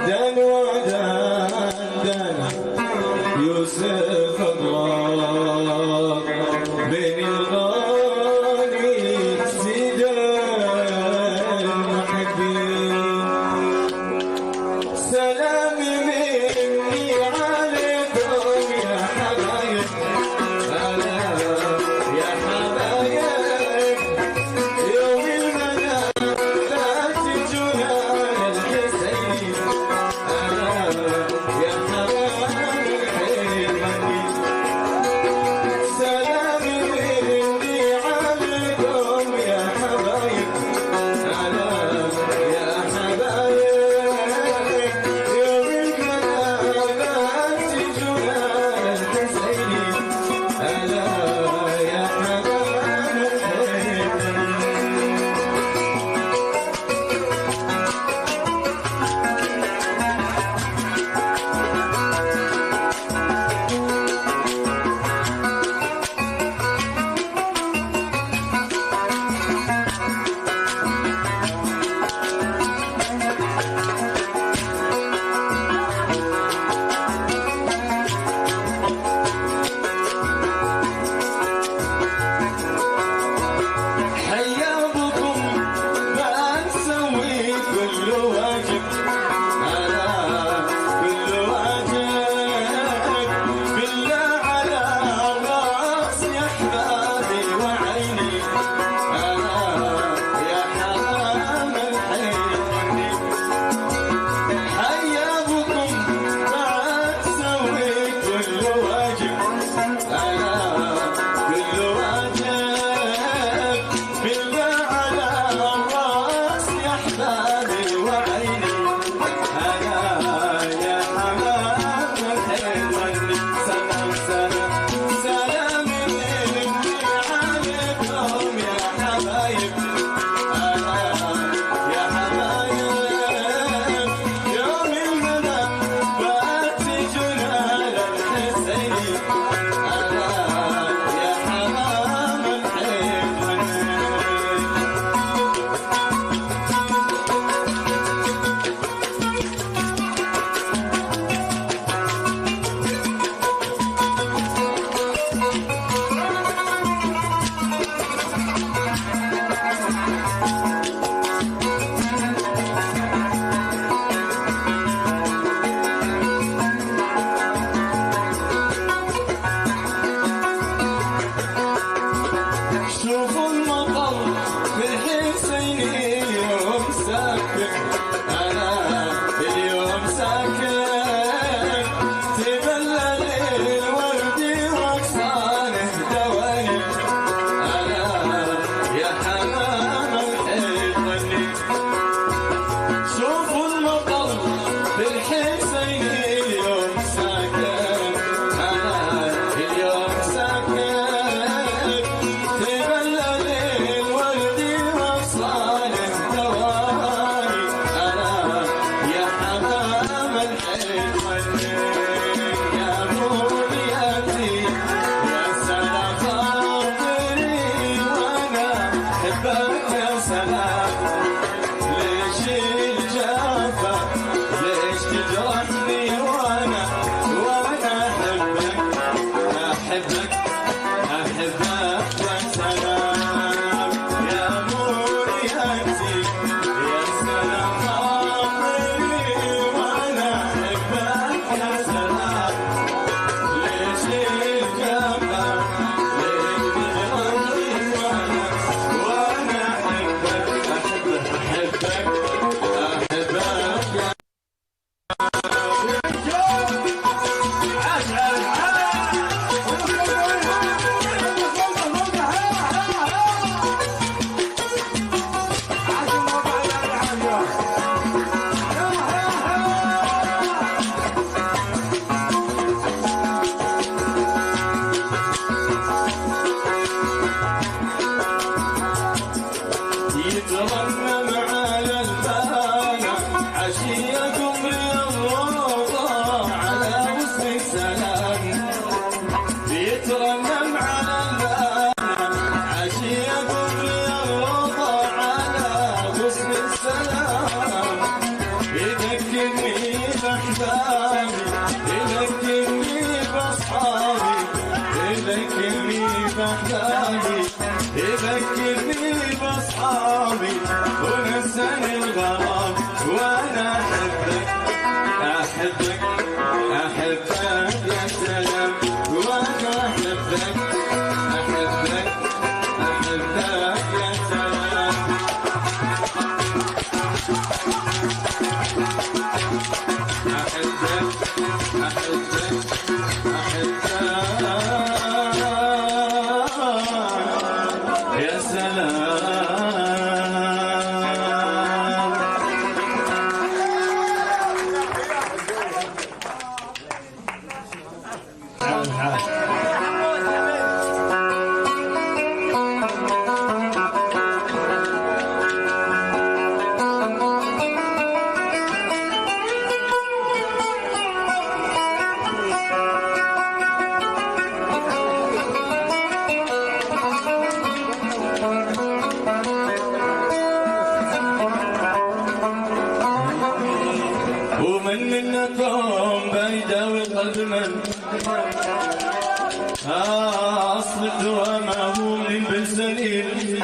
دن ودن يوسف الله بين الغالي سيد المحبين. سلام مني عليكم يا حبايب، يا حبايب يوم المنام تجونا الحسين. يا حبايب سلام مني عليكم يا حبايب، يا حبايب يوم احبابي يذكرني باصحابي يذكرني باحبابي يذكرني باصحابي ونساني الغرام وانا احبك احبك احبك يا سلام وانا احبك احبك احبك يا سلام احبك احبك احبك يا سلام ومن منكم بيداوي قلب من أصل الدواء ما هو من بالسليل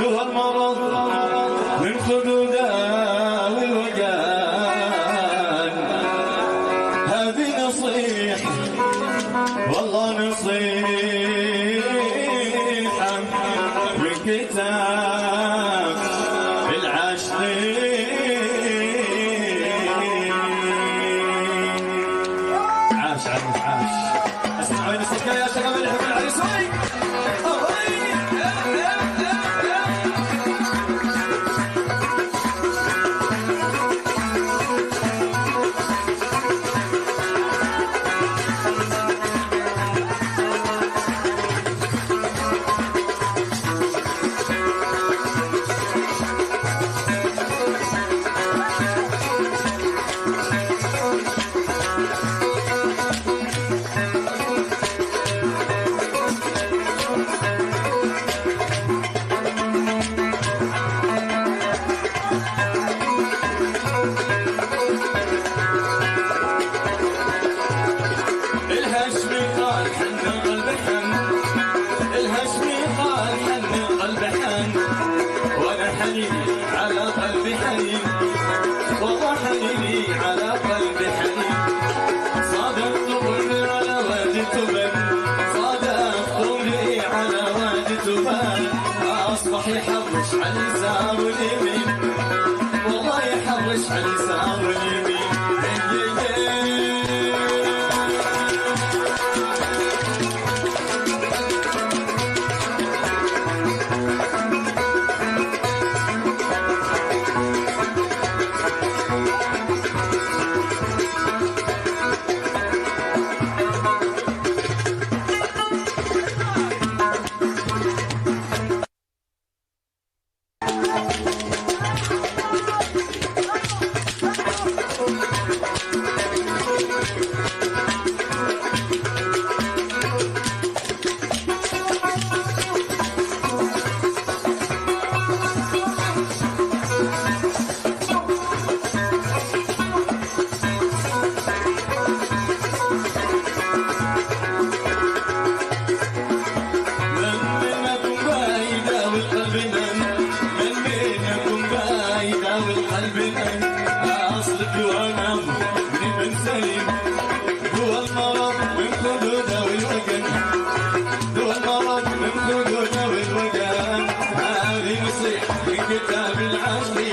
دواء المرض من خدوده والوجان هذه نصيحة والله نصيحة من كتاب العاشقين عاش اسمعوا السكة يا شباب اللي يحبون العريس على قلبي حنين والله حنيني على قلبي حنين صادقت قلبي على وادي تبان صادقت قلبي على وادي تبان أصبح يحرش على اليسار واليمين والله يحرش على اليسار واليمين أصلك وأنا من سليم هو المرض من خدوده والوجن هو المرض من خدوده والوجن هذه نصيحة من كتاب العشري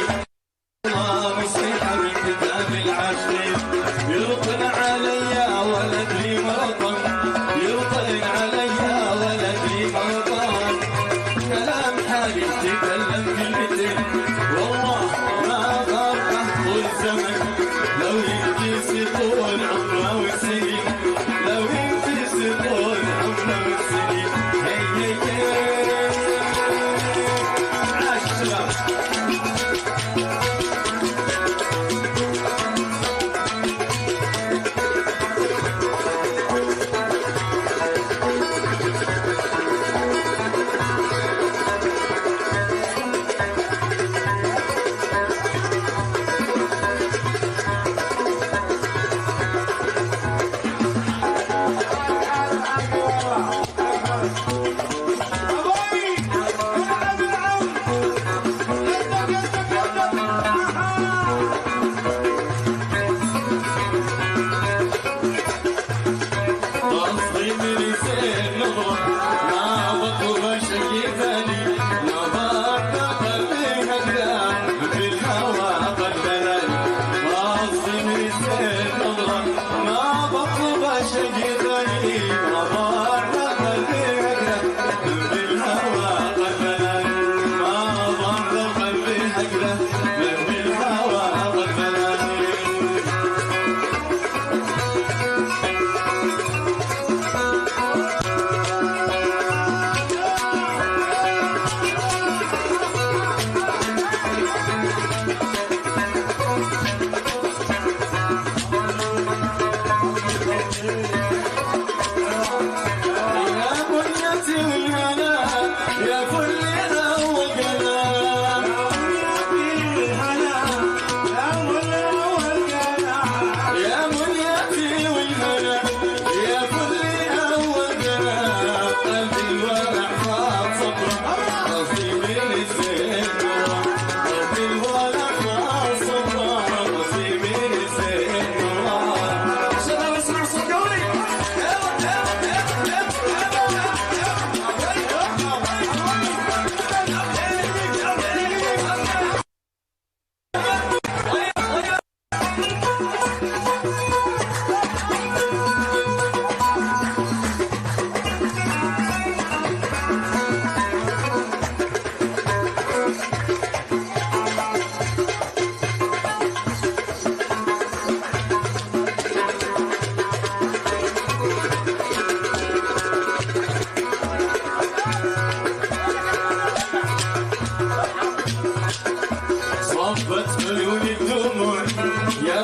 الله نصيحة من كتاب العشري يرطن عليا ولد لي مرطن يرطن عليا ولد لي مرطن كلام حالي تكلم كلمتين والله ما غرقه طول زمن لو ينتسي طول عمره والسنين لو ينتسي طول عمره والسنين هي عاش الشباب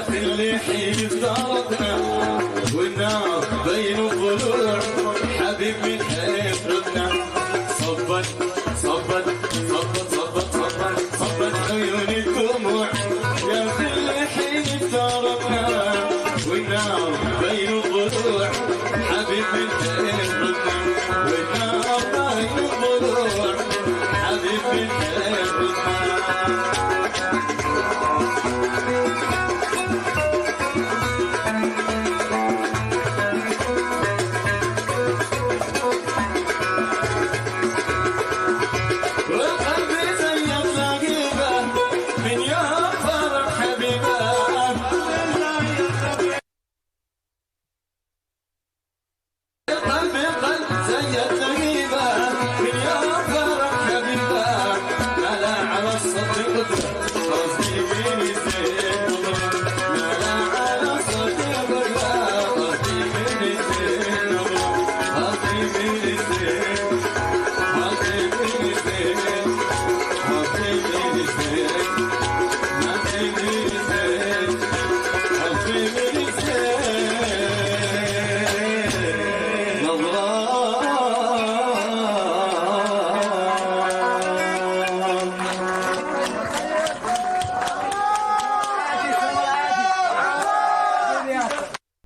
كل حين افترقنا والنار بين الضلوع حبيب من حيث ردنا صبت صبت صبت صبت صبت صبت عيوني الدموع يا كل حين افترقنا والنار بين الضلوع حبيب من حيث ردنا والنار بين الضلوع حبيب من حيث ردنا صدق خلاص يجيني زين